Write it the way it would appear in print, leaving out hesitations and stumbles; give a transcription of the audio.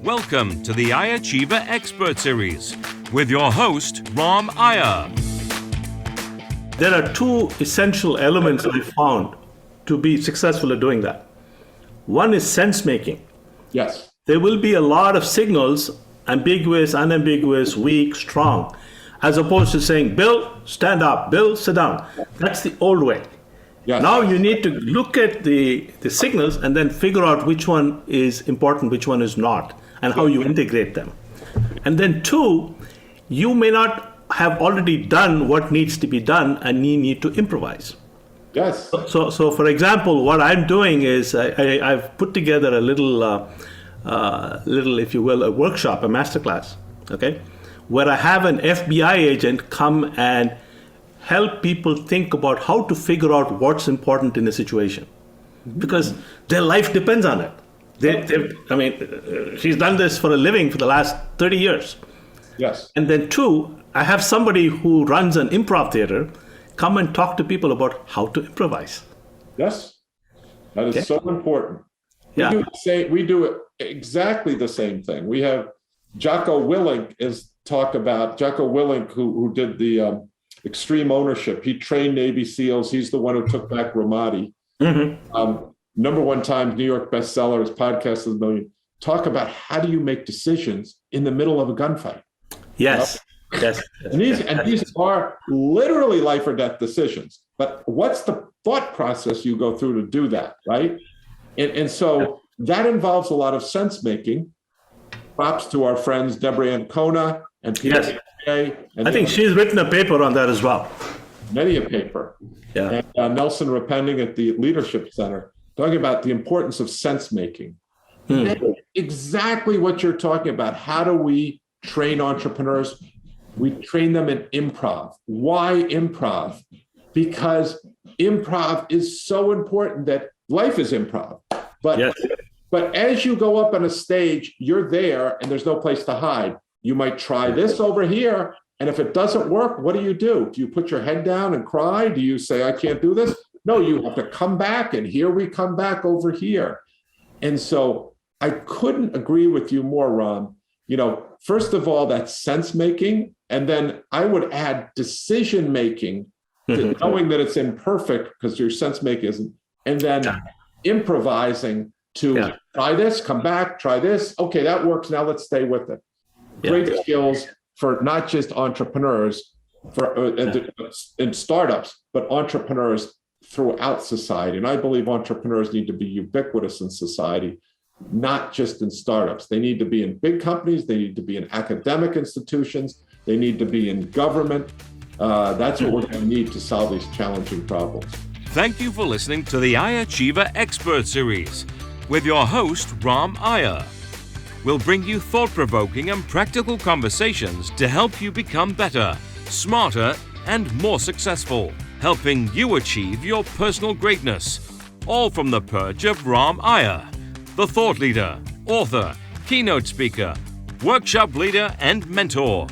Welcome to the iAchiever Expert Series with your host, Ram Iyer. There are two essential elements I found to be successful at doing that. One is sense making. Yes. There will be a lot of signals, ambiguous, unambiguous, weak, strong, as opposed to saying, Bill, stand up, Bill, sit down. That's the old way. Yes. Now you need to look at the signals and then figure out which one is important, which one is not, and how you integrate them. And then two, you may not have already done what needs to be done and you need to improvise. Yes. So for example, what I'm doing is I've put together a little, if you will, a workshop, a masterclass, okay, where I have an FBI agent come and help people think about how to figure out what's important in a situation, because their life depends on it. She's done this for a living for the last 30 years. Yes. And then two, I have somebody who runs an improv theater come and talk to people about how to improvise. Yes. That is so important. Yeah. We do it exactly the same thing. We have Jocko Willink who did the extreme ownership. He trained Navy SEALs. He's the one who took back Ramadi. Mm-hmm. Number one Times New York bestseller. His podcast is a million. Talk about how do you make decisions in the middle of a gunfight. Yes. You know? Yes. And these are literally life or death decisions. But what's the thought process you go through to do that, right? And so that involves a lot of sense making. Props to our friends Deborah Ancona and Peter. Yes. I think she's written a paper on that as well. Many a paper. Yeah. And Nelson Rapending at the Leadership Center talking about the importance of sense making. Exactly what you're talking about. How do we train entrepreneurs? We train them in improv. Why improv? Because improv is so important that life is improv. But as you go up on a stage, you're there and there's no place to hide. You might try this over here. And if it doesn't work, what do? Do you put your head down and cry? Do you say, I can't do this? No, you have to come back. And here we come back over here. And so I couldn't agree with you more, Ram. First of all, that's sense making. And then I would add decision making, knowing that it's imperfect because your sense making isn't. And then improvising to try this, come back, try this. Okay, that works. Now let's stay with it. Great skills for not just entrepreneurs in startups, but entrepreneurs throughout society. And I believe entrepreneurs need to be ubiquitous in society, not just in startups. They need to be in big companies. They need to be in academic institutions. They need to be in government. That's what we're going to need to solve these challenging problems. Thank you for listening to the iAchiever Expert Series with your host, Ram Iyer. We'll bring you thought-provoking and practical conversations to help you become better, smarter, and more successful, helping you achieve your personal greatness. All from the perch of Ram Iyer, the thought leader, author, keynote speaker, workshop leader, and mentor.